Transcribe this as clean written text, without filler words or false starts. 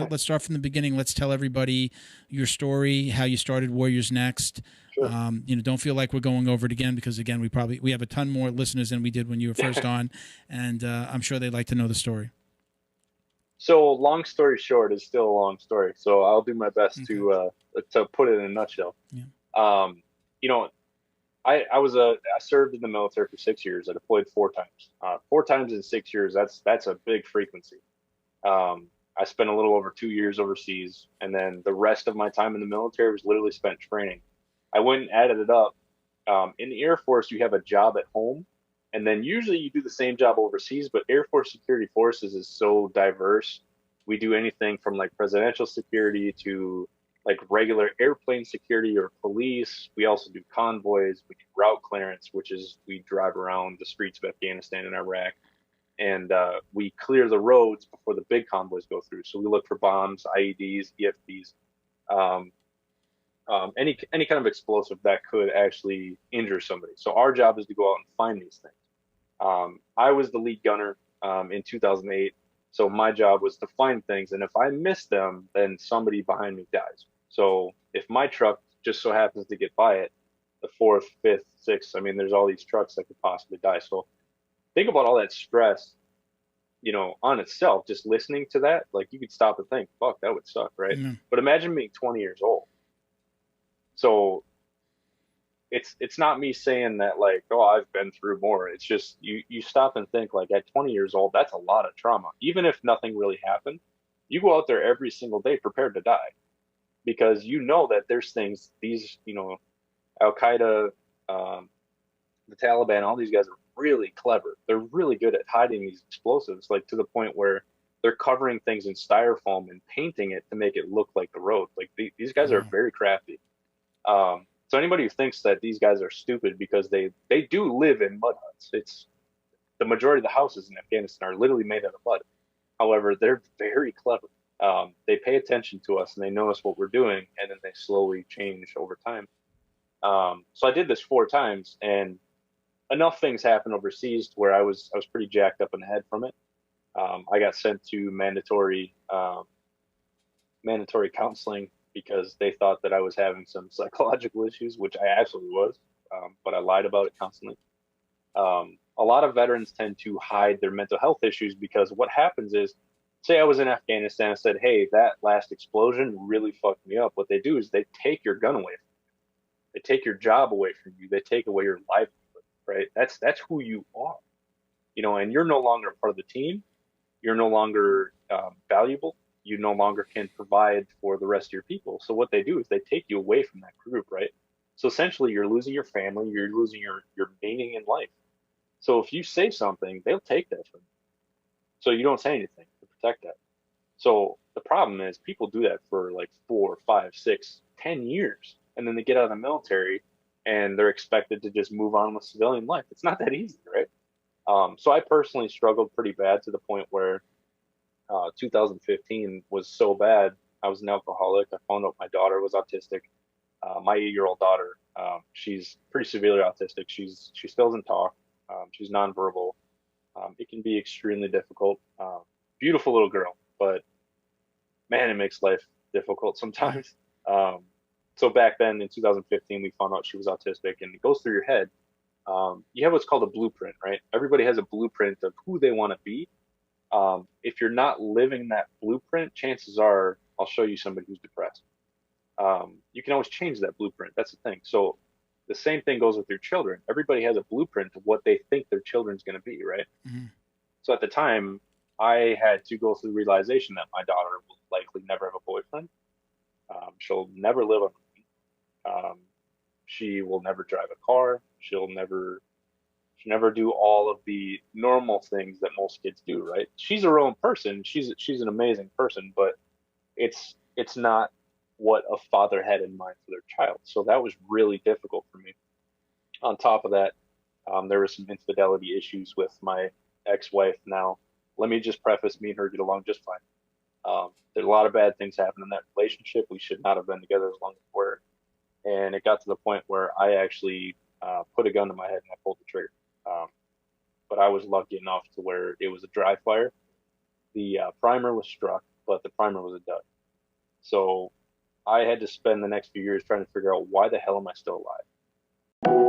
let's start from the beginning. Let's tell everybody your story, how you started Warriors Next. Sure. Don't feel like we're going over it again, because again, we have a ton more listeners than we did when you were first on, and I'm sure they'd like to know the story. So long story short is still a long story. So I'll do my best to put it in a nutshell. Yeah. Um, you know, I served in the military for 6 years. I deployed 4 times. 4 times in 6 years. That's a big frequency. I spent a little over 2 years overseas, and then the rest of my time in the military was literally spent training. I went and added it up. In the Air Force, you have a job at home, and then usually you do the same job overseas. But Air Force Security Forces is so diverse. We do anything from like presidential security to like regular airplane security or police. We also do convoys. We do route clearance, which is we drive around the streets of Afghanistan and Iraq, and we clear the roads before the big convoys go through. So we look for bombs, IEDs, EFPs, um, any kind of explosive that could actually injure somebody. So our job is to go out and find these things. I was the lead gunner in 2008. So my job was to find things, and if I miss them, then somebody behind me dies. So if my truck just so happens to get by it, the fourth, fifth, sixth, I mean, there's all these trucks that could possibly die. So think about all that stress, on itself, just listening to that, like you could stop and think, fuck, that would suck, right? Yeah. But imagine being 20 years old. So it's not me saying that like, oh, I've been through more. It's just you stop and think like at 20 years old, that's a lot of trauma. Even if nothing really happened, you go out there every single day prepared to die because you know that there's things these, Al Qaeda, the Taliban, all these guys are really clever. They're really good at hiding these explosives, like to the point where they're covering things in styrofoam and painting it to make it look like the road. Like these guys are very crafty. So anybody who thinks that these guys are stupid because they do live in mud huts. It's the majority of the houses in Afghanistan are literally made out of mud. However, they're very clever. They pay attention to us and they notice what we're doing, and then they slowly change over time. So I did this 4 times, and enough things happened overseas to where I was pretty jacked up in the head from it. I got sent to mandatory counseling because they thought that I was having some psychological issues, which I absolutely was, but I lied about it constantly. A lot of veterans tend to hide their mental health issues because what happens is, say I was in Afghanistan and said, hey, that last explosion really fucked me up. What they do is they take your gun away from you. They take your job away from you. They take away your livelihood, right? That's who you are, and you're no longer a part of the team. You're no longer valuable. You no longer can provide for the rest of your people. So what they do is they take you away from that group, right? So essentially you're losing your family, you're losing your meaning in life. So if you say something, they'll take that from you. So you don't say anything to protect that. So the problem is people do that for like 4, 5, 6, 10 years. And then they get out of the military and they're expected to just move on with civilian life. It's not that easy, right? So I personally struggled pretty bad to the point where 2015 was so bad. I was an alcoholic. I found out my daughter was autistic. My 8-year-old daughter, she's pretty severely autistic. She still doesn't talk. She's nonverbal. It can be extremely difficult. Beautiful little girl, but man, it makes life difficult sometimes. So back then in 2015, we found out she was autistic, and it goes through your head. You have what's called a blueprint, right? Everybody has a blueprint of who they want to be. If you're not living that blueprint, chances are I'll show you somebody who's depressed. You can always change that blueprint. That's the thing. So the same thing goes with your children. Everybody has a blueprint of what they think their children's going to be, right? Mm-hmm. So at the time, I had to go through the realization that my daughter will likely never have a boyfriend. She'll never live on her own. She will never drive a car. She'll never do all of the normal things that most kids do, right? She's her own person. She's an amazing person, but it's not what a father had in mind for their child. So that was really difficult for me. On top of that, there were some infidelity issues with my ex-wife. Now, let me just preface, me and her get along just fine. There's a lot of bad things happen in that relationship. We should not have been together as long as we were. And it got to the point where I actually put a gun to my head and I pulled the trigger. But I was lucky enough to where it was a dry fire. The primer was struck, but the primer was a dud. So I had to spend the next few years trying to figure out why the hell am I still alive?